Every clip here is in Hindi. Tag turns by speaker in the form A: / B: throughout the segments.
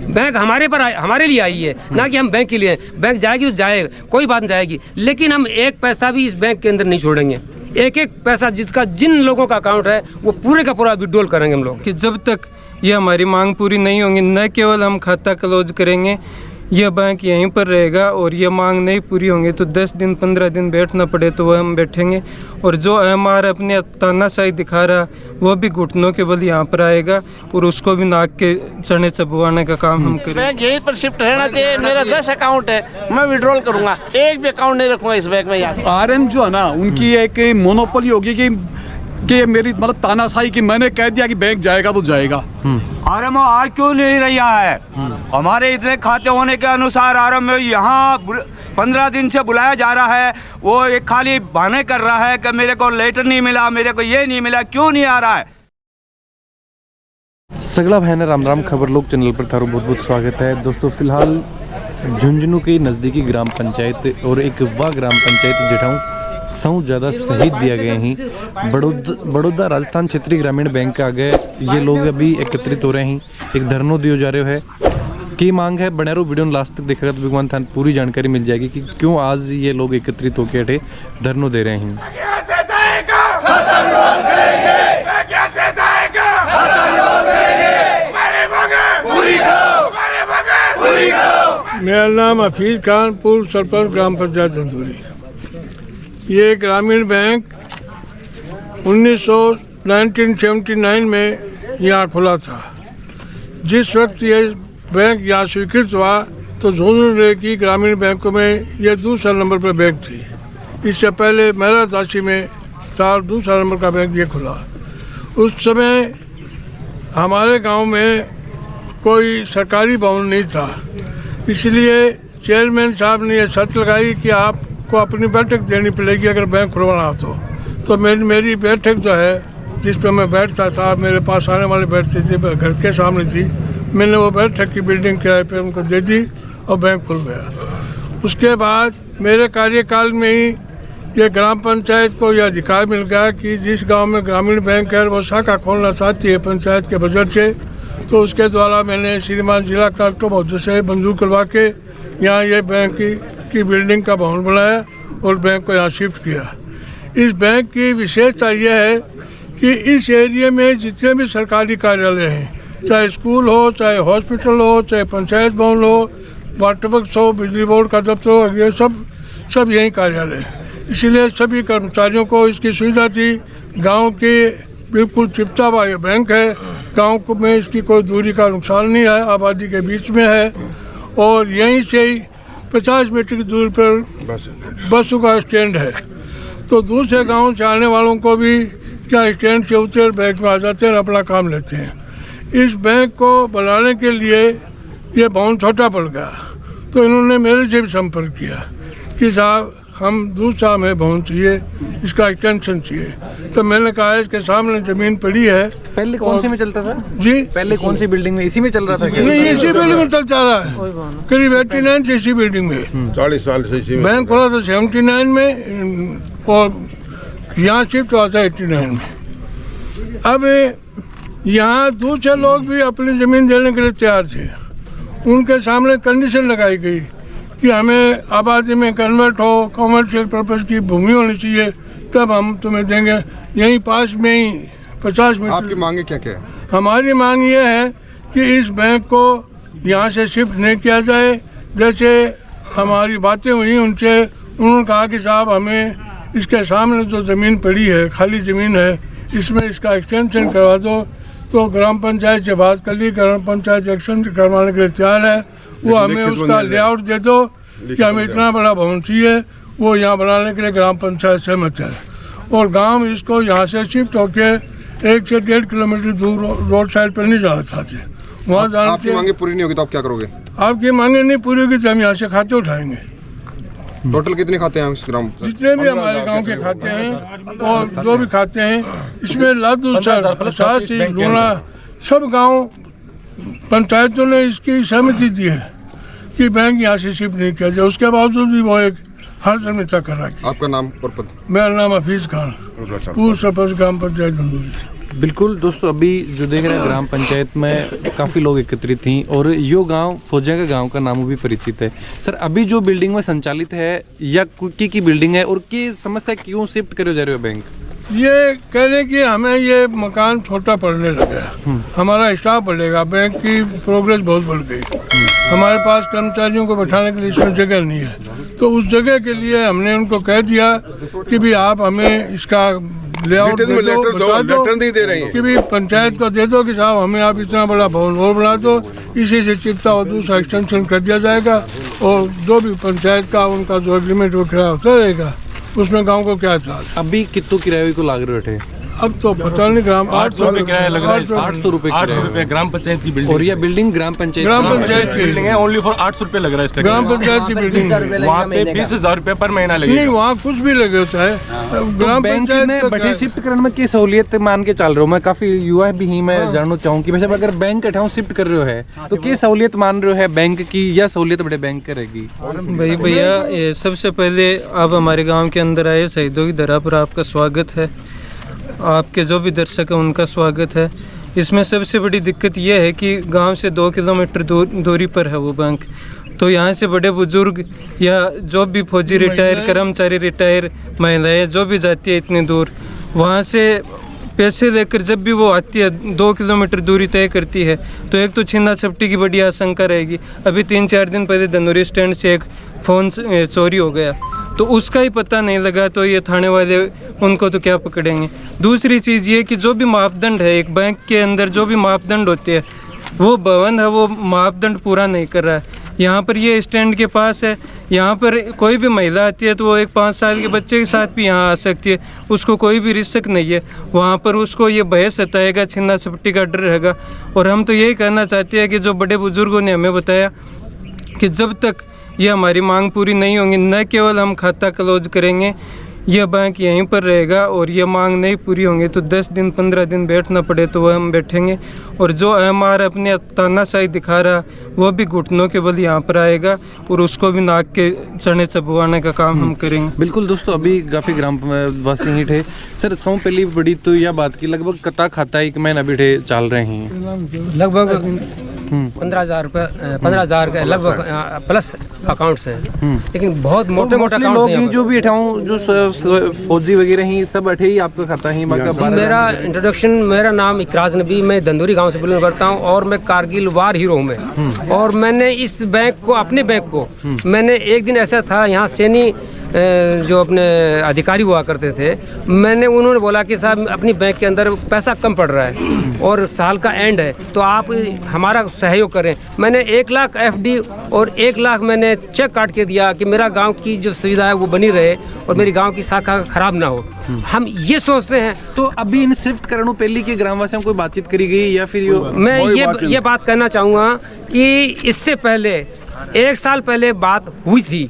A: बैंक हमारे लिए आई है, ना कि हम बैंक के लिए। बैंक जाएगी तो जाएगा, कोई बात नहीं जाएगी, लेकिन हम एक पैसा भी इस बैंक के अंदर नहीं छोड़ेंगे। एक एक पैसा जिन लोगों का अकाउंट है वो पूरे का पूरा विड्रॉल करेंगे हम लोग।
B: कि जब तक ये हमारी मांग पूरी नहीं होंगी, न केवल हम खाता क्लोज करेंगे, यह बैंक यहीं पर रहेगा। और ये मांग नहीं पूरी होंगी तो 10 दिन 15 दिन बैठना पड़े तो वह हम बैठेंगे। और जो एमआर अपने तानाशाही दिखा रहा वो भी घुटनों के बल यहाँ पर आएगा और उसको भी नाक के चने चबवाने का काम हम करेंगे।
C: बैंक यहीं पर शिफ्ट रहना चाहिए। मेरा 10 अकाउंट है, मैं विड्रॉल करूँगा, एक भी अकाउंट नहीं रखूँगा इस बैंक में। यहाँ
D: RM जो है ना, उनकी एक मोनोपोली होगी कि मेरी मतलब तानाशाही की मैंने कह दिया कि बैंक जाएगा तो जाएगा।
E: RM आ क्यों नहीं रहा है? हमारे इतने खाते होने के अनुसार RM यहाँ 15 दिन से बुलाया जा रहा है, वो एक खाली बहाने कर रहा है कि मेरे को लेटर नहीं मिला, मेरे को ये नहीं मिला। क्यों नहीं आ रहा है?
F: सगला भाई ने राम राम खबर लोग चैनल पर थारो बहुत बहुत स्वागत है दोस्तों। फिलहाल झुंझुनू के नज़दीकी ग्राम पंचायत और एक वह ग्राम पंचायत जेठाऊँ सौ ज़्यादा शहीद दिया गए हैं बड़ौदा राजस्थान क्षेत्रीय ग्रामीण बैंक के आगे ये लोग अभी एकत्रित हो रहे हैं। एक धरनो दियो जा रहे है की मांग है। बने रहो वीडियो लास्ट तक देखेगा तो भगवान थान पूरी जानकारी मिल जाएगी कि क्यों आज ये लोग एकत्रित होकर अठे धरनो दे रहे हैं।
G: मेरा नाम हफीज खान, पूर्व सरपंच ग्राम पंचायत धंधुरी। ये ग्रामीण बैंक 1979 में यहाँ खुला था। जिस वक्त ये बैंक यहाँ स्वीकृत हुआ तो झुंझुनू जिले की ग्रामीण बैंकों में ये दूसरा नंबर पर बैंक थी। इससे पहले मेरा दासी में दूसरा नंबर का बैंक ये खुला। उस समय हमारे गांव में कोई सरकारी भवन नहीं था, इसलिए चेयरमैन साहब ने यह शर्त लगाई कि आपको अपनी बैठक देनी पड़ेगी अगर बैंक खुलवाना हो तो मेरी बैठक जो है जिस पर मैं बैठता था, मेरे पास आने वाले बैठते थे, घर के सामने थी। मैंने वो बैठक की बिल्डिंग किराए पर उनको दे दी और बैंक खुल गया। उसके बाद मेरे कार्यकाल में ही ये ग्राम पंचायत को यह अधिकार मिल गया कि जिस गांव में ग्रामीण बैंक है वो शाखा खोलना चाहती है पंचायत के बजट से, तो उसके द्वारा मैंने श्रीमान जिला कलेक्टर महोदय से मंजूर करवा के यहाँ ये बैंक की बिल्डिंग का भवन बनाया और बैंक को यहाँ शिफ्ट किया। इस बैंक की विशेषता यह है कि इस एरिया में जितने भी सरकारी कार्यालय हैं, चाहे स्कूल हो, चाहे हॉस्पिटल हो, चाहे पंचायत भवन हो, वाटर वर्क्स हो, बिजली बोर्ड का दफ्तर हो, ये सब यही कार्यालय है। इसीलिए सभी कर्मचारियों को इसकी सुविधा थी। गांव के बिल्कुल चिपता हुआ ये बैंक है। गांव में इसकी कोई दूरी का नुकसान नहीं है, आबादी के बीच में है और यहीं से ही 50 मीटर की दूरी पर बसों का स्टैंड है। तो दूसरे गांव से आने वालों को भी क्या स्टैंड से उतर बैंक में आ जाते हैं, अपना काम लेते हैं। इस बैंक को बनाने के लिए ये भवन छोटा पड़ गया, तो इन्होंने मेरे से भी संपर्क किया कि साहब हम दूसरा हमें भवन चाहिए, इसका एक्सटेंशन चाहिए। तो मैंने कहा इसके सामने जमीन पड़ी है।
F: पहले कौन सी में चलता था
G: जी?
F: पहले कौन सी बिल्डिंग में? इसी में चल रहा था?
G: नहीं, इसी बिल्डिंग में चलता रहा है करीब 89 से इसी बिल्डिंग में।
H: 40 साल से इसी में
G: बैंक खुला था 79 में और यहाँ शिफ्ट हुआ था 89 में। अब यहाँ दूसरे लोग भी अपनी ज़मीन देने के लिए तैयार थे। उनके सामने कंडीशन लगाई गई कि हमें आबादी में कन्वर्ट हो, कॉमर्शियल पर्पज़ की भूमि होनी चाहिए, तब हम तुम्हें देंगे। यहीं पास में ही 50 मीटर।
H: आपकी मांगे क्या क्या है?
G: हमारी मांग ये है कि इस बैंक को यहाँ से शिफ्ट नहीं किया जाए। जैसे हमारी बातें हुई उनसे, उन्होंने कहा कि साहब हमें इसके सामने जो ज़मीन पड़ी है, खाली ज़मीन है, इसमें इसका एक्सटेंशन करवा दो। तो ग्राम पंचायत से बात कर ली, ग्राम पंचायत एक्सटेंशन करवाने के लिए तैयार है। वो हमें उसका लेआउट दे दो कि हमें इतना बड़ा भवन चाहिए, वो यहाँ बनाने के लिए ग्राम पंचायत सहमत है। और गांव इसको यहाँ से शिफ्ट होके 1 से 1.5 किलोमीटर दूर रोड साइड पर नहीं जाना चाहते, वहाँ जाना।
H: आपकी मांगे पूरी नहीं होगी तो आप क्या करोगे?
G: आपकी मांगे नहीं पूरी होगी तो हम यहाँ से खाते उठाएंगे।
H: टोटल कितने खाते हैं इस ग्राम?
G: जितने भी हमारे गांव के खाते हैं और जो भी खाते हैं, इसमें लूना सब गांव पंचायतों ने इसकी सहमति दी है कि बैंक यहाँ से शिफ्ट नहीं किया जाए। उसके बावजूद भी वो एक हर समिता कर रहा है।
H: आपका नाम और पद?
G: मेरा नाम हफीज खान, पूर्व सरपंच ग्राम पंचायत धंधुरी।
F: बिल्कुल दोस्तों, अभी जो देख रहे हैं ग्राम पंचायत में काफ़ी लोग एकत्रित थी और यो गांव फौजिया का गांव का नाम भी परिचित है। सर, अभी जो बिल्डिंग में संचालित है या की बिल्डिंग है और की समस्या क्यों शिफ्ट करे जा रहे हो बैंक?
G: ये कह रहे कि हमें ये मकान छोटा पड़ने लगा, हमारा स्टाफ बढ़ेगा, बैंक की प्रोग्रेस बहुत बढ़ गई, हमारे पास कर्मचारियों को बैठाने के लिए इसमें जगह नहीं है। तो उस जगह के लिए हमने उनको कह दिया कि भी आप हमें इसका लेआउट दे दो, बता दो कि भी पंचायत को दे दो कि साहब हमें आप इतना बड़ा भवन और बना दो, इसी से चिपता और दूसरा एक्सटेंशन कर दिया जाएगा और जो भी पंचायत का उनका जो एग्रीमेंट वगैरह होता रहेगा उसमें गांव को क्या चार्ज।
F: अभी कितों किराए को लाग रहे थे?
G: अब तो पता नहीं, ग्राम
I: 800 रुपये किराया लग रहा है।
F: 800 रुपये
I: 800 रुपये ग्राम पंचायत की बिल्डिंग,
F: और यह बिल्डिंग ग्राम पंचायत
G: की
I: बिल्डिंग है। ओनली फॉर 800 रुपये लग रहा है इसका।
G: ग्राम पंचायत की बिल्डिंग
I: वहाँ पे 20,000 रुपये पर महीना लगेगा।
G: नहीं, वहाँ कुछ भी लगे होता है। ग्राम
F: बैंक
G: पंचायत
F: ने
G: का
F: बटे
G: क्या-
F: शिफ्ट करने में की सहूलियत मान के चल रहा हूँ मैं, काफी युवा भी ही मैं जानना चाहूँ कि वैसे अगर बैंक अठाऊ शिफ्ट कर रहे हो है तो की सहूलियत मान रहे हो है बैंक की या सहूलियत बड़े बैंक की रहेगी?
B: भाई भैया, ये सबसे पहले आप हमारे गांव के अंदर आए, शहीदों की धरा पर आपका स्वागत है। आपके जो भी दर्शक हैं उनका स्वागत है। इसमें सबसे बड़ी दिक्कत यह है कि गांव से 2 किलोमीटर दूरी पर है वो बैंक, तो यहाँ से बड़े बुजुर्ग या जो भी फौजी रिटायर, कर्मचारी रिटायर, महिलाएं जो भी जाती है इतनी दूर, वहाँ से पैसे लेकर जब भी वो आती है 2 किलोमीटर दूरी तय करती है, तो एक तो छीना झपटी की बड़ी आशंका रहेगी। अभी 3-4 दिन पहले धनौरी स्टैंड से एक फ़ोन चोरी हो गया, तो उसका ही पता नहीं लगा, तो ये थाने वाले उनको तो क्या पकड़ेंगे। दूसरी चीज़ ये कि जो भी मापदंड है एक बैंक के अंदर, जो भी मापदंड होते हैं, वो भवन है वो मापदंड पूरा नहीं कर रहा है। यहाँ पर ये स्टैंड के पास है, यहाँ पर कोई भी महिला आती है तो वो एक 5 साल के बच्चे के साथ भी यहाँ आ सकती है, उसको कोई भी रिस्क नहीं है। वहाँ पर उसको ये भय सताएगा, छीना झपटी का डर रहेगा। और हम तो यही कहना चाहते हैं कि जो बड़े बुजुर्गों ने हमें बताया कि जब तक ये हमारी मांग पूरी नहीं होंगी, न केवल हम खाता क्लोज करेंगे, यह बैंक यहीं पर रहेगा, और ये मांग नहीं पूरी होंगी तो 10 दिन 15 दिन बैठना पड़े तो वह हम बैठेंगे। और जो एमआर अपने तानाशाही दिखा रहा वो भी घुटनों के बल यहाँ पर आएगा और उसको भी नाक के चने चबवाने का काम हम करेंगे।
F: बिल्कुल दोस्तों, अभी काफ़ी ग्राम वासी ही थे। सर, सौ पहली बड़ी तो यह बात की लगभग कता खाता एक महीना भी चल रहे हैं,
A: लगभग 15,000 रुपये 15,000 के लगभग प्लस अकाउंट्स हैं, लेकिन बहुत मोटे मोटे
F: लोग
A: अकाउंट्स
F: जो भी अठाऊँ जो फौजी वगैरह ही सब अठे ही आपका खाता ही।
A: मेरा इंट्रोडक्शन, मेरा नाम इकराज नबी, मैं दंदूरी गांव से बिलोंग करता हूं और मैं कारगिल वार हीरो हूं मैं। और मैंने इस बैंक को, अपने बैंक को मैंने एक दिन ऐसा था, यहाँ सैनी जो अपने अधिकारी हुआ करते थे, मैंने उन्होंने बोला कि साहब अपनी बैंक के अंदर पैसा कम पड़ रहा है और साल का एंड है तो आप हमारा सहयोग करें। मैंने 1 लाख एफडी और 1 लाख मैंने चेक काट के दिया कि मेरा गांव की जो सुविधा है वो बनी रहे और मेरी गांव की शाखा खराब ना हो। हम ये सोचते हैं।
F: तो अभी इन शिफ्ट करने पहले के ग्रामवासियों को बातचीत करी गई या फिर
A: मैं ये बात कहना चाहूँगा कि इससे पहले 1 साल पहले बात हुई थी,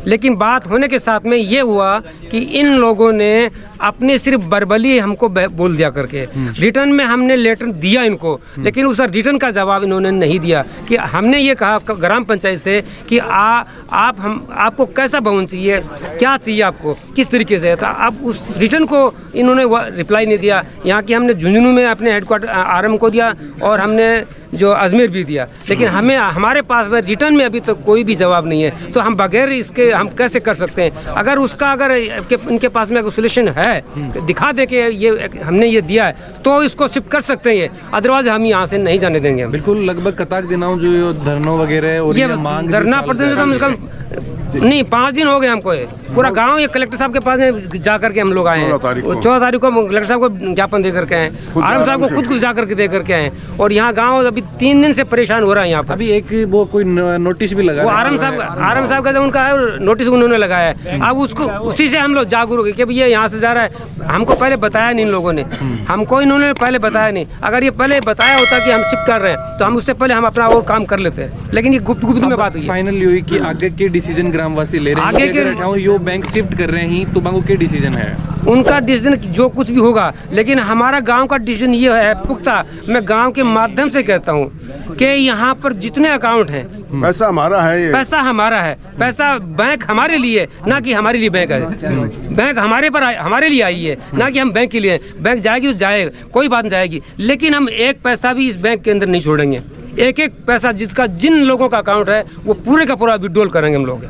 A: लेकिन बात होने के साथ में ये हुआ कि इन लोगों ने अपने सिर्फ बरबली हमको बोल दिया करके, रिटर्न में हमने लेटर दिया इनको, लेकिन उस रिटर्न का जवाब इन्होंने नहीं दिया। कि हमने ये कहा ग्राम पंचायत से कि आपको कैसा भवन चाहिए, क्या चाहिए आपको, किस तरीके से, था अब उस रिटर्न को इन्होंने रिप्लाई नहीं दिया। यहाँ की हमने झुंझुनू में अपने हेडक्वार्टर RM को दिया और हमने जो अजमेर भी दिया, लेकिन हमारे पास में रिटर्न में अभी तो कोई भी जवाब नहीं है। तो हम बगैर इसके हम कैसे कर सकते हैं? अगर इनके पास में सोल्यूशन है, दिखा दे के ये हमने ये दिया है तो इसको शिफ्ट कर सकते हैं, अदरवाइज हम यहाँ से नहीं जाने देंगे।
F: बिल्कुल, लगभग कताक दिनों जो धरनों वगैरह और ये मांग
A: धरना प्रदर्शन तो नहीं 5 दिन हो गए हमको। पूरा गांव ये कलेक्टर साहब के पास जा करके हम लोग आए हैं। 14 तारीख को कलेक्टर साहब को ज्ञापन दे करके आए, RM साहब को खुद जा करके दे करके आए। और यहाँ गांव अभी 3 दिन से परेशान हो रहा है। यहाँ पर
F: अभी एक वो कोई नोटिस भी लगा,
A: वो RM साहब का जो उनका है नोटिस उन्होंने लगाया है। अब उसको उसी से हम लोग जागरूक है कि भैया यहाँ से जा रहा है। हमको पहले बताया नहीं इन लोगों ने, हमको इन्होंने पहले बताया नहीं। अगर ये पहले बताया होता कि हम शिफ्ट कर रहे हैं तो हम उससे पहले हम अपना और काम कर लेते हैं, लेकिन ये गुप्त में बात हुई।
F: फाइनली हुई कि आगे के डिसीजन ग्रामवासी ले रहे हैं,
A: आगे के
F: यो बैंक शिफ्ट कर रहे हैं तो बांगो के डिसीजन है
A: उनका डिसीजन जो कुछ भी होगा, लेकिन हमारा गांव का डिसीजन ये है पुख्ता। मैं गांव के माध्यम से कहता हूं कि यहाँ पर जितने अकाउंट हैं,
H: पैसा हमारा है, ये
A: पैसा हमारा है, पैसा बैंक हमारे लिए, ना कि हमारे लिए बैंक है। बैंक हमारे लिए आई है, ना कि हम बैंक के लिए। बैंक जाएगी तो जाएगा, कोई बात नहीं जाएगी, लेकिन हम एक पैसा भी इस बैंक के अंदर नहीं छोड़ेंगे। एक एक पैसा जिन लोगों का अकाउंट है वो पूरे का पूरा विड्रॉल करेंगे हम लोग।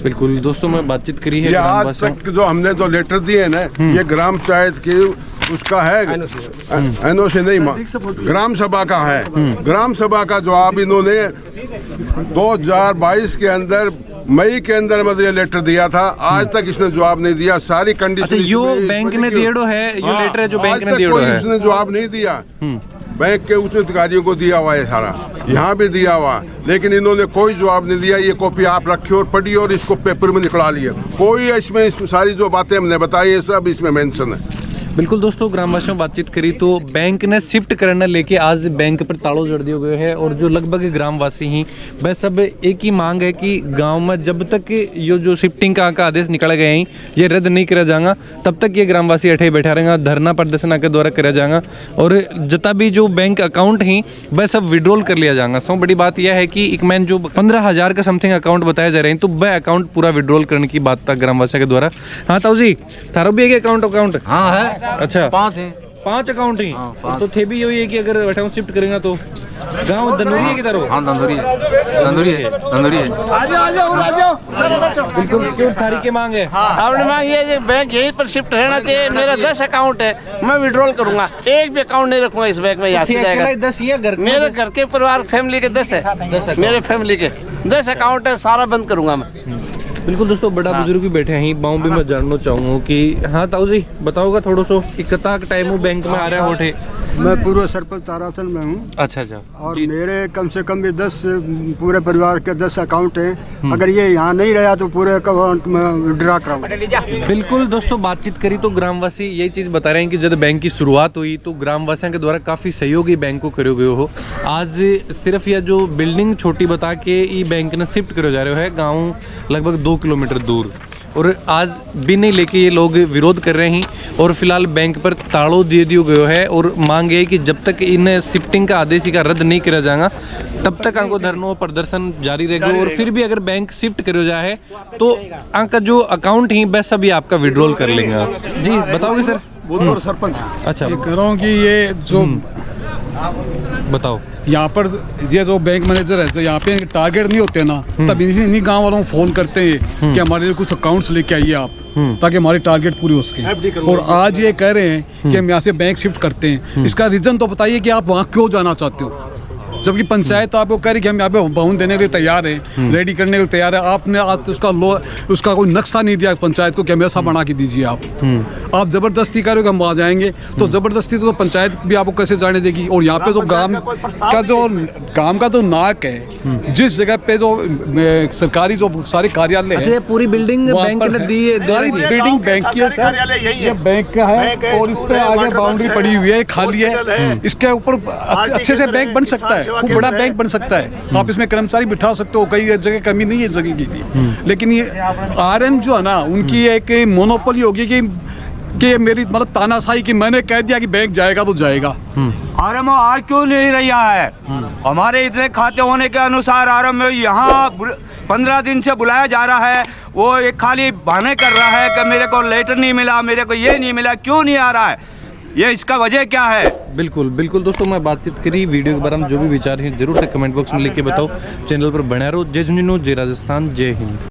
F: बिल्कुल दोस्तों, मैं बातचीत करी है
H: ये आज तक जो हमने जो लेटर दिए ना, ये ग्राम पंचायत की उसका है, एनओसी नहीं, ग्राम सभा का है। ग्राम सभा का जवाब इन्होंने 2022 के अंदर मई के अंदर मतलब ये लेटर दिया था, आज तक इसने जवाब नहीं दिया। सारी कंडीशन
F: अच्छा, यो बैंक ने दिएड़ो है, यो लेटर है जो बैंक ने दिएड़ो है,
H: इसने जवाब नहीं दिया। बैंक के उच्च अधिकारियों को दिया हुआ है सारा, यहाँ भी दिया हुआ, लेकिन इन्होंने कोई जवाब नहीं दिया। ये कॉपी आप रखिए और पढ़िए और इसको पेपर में निकला लिए। कोई इसमें सारी जो बातें हमने बताई है सब इसमें मेंशन है।
F: बिल्कुल दोस्तों, ग्रामवासियों बातचीत करी तो बैंक ने शिफ्ट करने लेके आज बैंक पर तालों जड़ दिए गए हैं और जो लगभग ग्रामवासी ही वह सब एक ही मांग है कि गांव में जब तक ये जो शिफ्टिंग का आदेश निकल गए हैं ये रद्द नहीं करा जाएगा, तब तक ये ग्रामवासी अठे बैठा रहेगा, धरना प्रदर्शन के द्वारा करा जाएगा और जितना भी जो बैंक अकाउंट हैं वह सब विड्रॉल कर लिया जाएगा। सब बड़ी बात यह है कि एक मैन जो 15,000 का समथिंग अकाउंट बताया जा रहे हैं, तो वह अकाउंट पूरा विड्रॉल करने की बात था ग्रामवासियों के द्वारा। हाँ ताऊ जी, थारो भी एक अकाउंट?
C: हाँ है।
F: अच्छा,
C: 5 हैं।
F: 5 अकाउंट ही? तो थे भी यही है कि अगर अकाउंट शिफ्ट करेगा तो गांव धंधुरी है किधर हो?
C: हाँ धंधुरी है।
F: बिल्कुल, क्यों थारी की मांग है?
C: आपने मांग ये है बैंक यहीं पर शिफ्ट रहना चाहिए। मेरा 10 अकाउंट है, मैं विड्रॉल करूंगा, एक भी अकाउंट नहीं रखूंगा इस बैंक में। यहाँ से जाएगा
F: 10 ही है घर में?
C: मेरे घर के परिवार फैमिली के 10 है, मेरे फैमिली के 10 अकाउंट है, सारा बंद करूंगा मैं।
F: बिल्कुल दोस्तों, बड़ा बुजुर्ग भी बैठे हैं, बाऊ भी मैं जानना चाहूँगा कि हाँ ताऊ जी बताओगा थोड़ा सो कि कितना टाइम हो बैंक में आ रहा होठे?
J: मैं पूर्व सरपंच ताराचल में हूँ।
F: अच्छा
J: और मेरे कम से कम भी 10 पूरे परिवार के 10 अकाउंट हैं। अगर ये यहाँ नहीं रहा तो पूरे अकाउंट में विड्रॉ कराऊंगा।
F: बिल्कुल दोस्तों, बातचीत करी तो ग्रामवासी यही चीज़ बता रहे हैं कि जब बैंक की शुरुआत हुई तो ग्रामवासियों के द्वारा काफ़ी सहयोग ही बैंक को करो गए हो। आज सिर्फ यह जो बिल्डिंग छोटी बता के ये बैंक ने शिफ्ट करो जा रहे हो है गाँव लगभग 2 किलोमीटर दूर, और आज भी नहीं लेके ये लोग विरोध कर रहे हैं और फिलहाल बैंक पर तालों दे दिया गया है और मांग है कि जब तक इन शिफ्टिंग का आदेश का रद्द नहीं किया जाएगा तब तक आपको धरनों प्रदर्शन जारी रहेगा। और फिर भी अगर बैंक शिफ्ट करो जाए तो आपका जो अकाउंट ही बस सभी आपका विड्रॉल कर लेंगे। जी बताओगे सर?
D: सरपंच
F: अच्छा,
D: कह रहा हूँ कि ये जो
F: बताओ,
D: यहाँ पर ये जो बैंक मैनेजर है, तो यहाँ पे टारगेट नहीं होते ना, तब इन्हीं गांव वालों को फोन करते हैं कि हमारे लिए कुछ अकाउंट्स लेके आइए आप, ताकि हमारी टारगेट पूरी हो सके। और आज ये कह रहे हैं कि हम यहाँ से बैंक शिफ्ट करते हैं। इसका रीजन तो बताइए कि आप वहाँ क्यों जाना चाहते हो, जबकि पंचायत तो आपको कह रही कि हम यहाँ पे बाउंड देने के लिए तैयार हैं, रेडी करने के लिए तैयार है। आपने आज उसका कोई नक्शा नहीं दिया पंचायत को कि हमें ऐसा बना के दीजिए। आप जबरदस्ती करोगे हम वहाँ जाएंगे, तो जबरदस्ती तो पंचायत भी आपको कैसे जाने देगी। और यहाँ पे जो काम का जो नाक है, जिस जगह पे जो सरकारी जो सारे कार्यालय है,
F: पूरी बिल्डिंग बैंक ने दी है,
D: सारी बिल्डिंग बैंक की है, ये बैंक का है और इस पे आगे बाउंड्री पड़ी हुई है, खाली है। इसके ऊपर अच्छे से बैंक बन सकता है, खूब बड़ा बैंक बन सकता है। आप इसमें कर्मचारी बिठा सकते हो, कई जगह कमी नहीं है जगह की। लेकिन ये आरएम जो है ना, उनकी एक मोनोपोली होगी कि ये मेरी मतलब तानाशाही कि मैंने कह दिया कि बैंक जाएगा तो जाएगा।
E: आरएमओ आ क्यों नहीं रहा है? हमारे इतने खाते होने के अनुसार आरएमओ यहाँ 15 दिन से बुलाया जा रहा है। वो एक खाली बहाने कर रहा है कि मेरे को लेटर नहीं मिला, मेरे को ये नहीं मिला। क्यों नहीं आ रहा है? ये इसका वजह क्या है?
F: बिल्कुल बिल्कुल दोस्तों, मैं बातचीत करी वीडियो के बारे में जो भी विचार हैं जरूर से कमेंट बॉक्स में लिख के बताओ। चैनल पर बना रहो। जय झुंझुनू, जय राजस्थान, जय हिंद।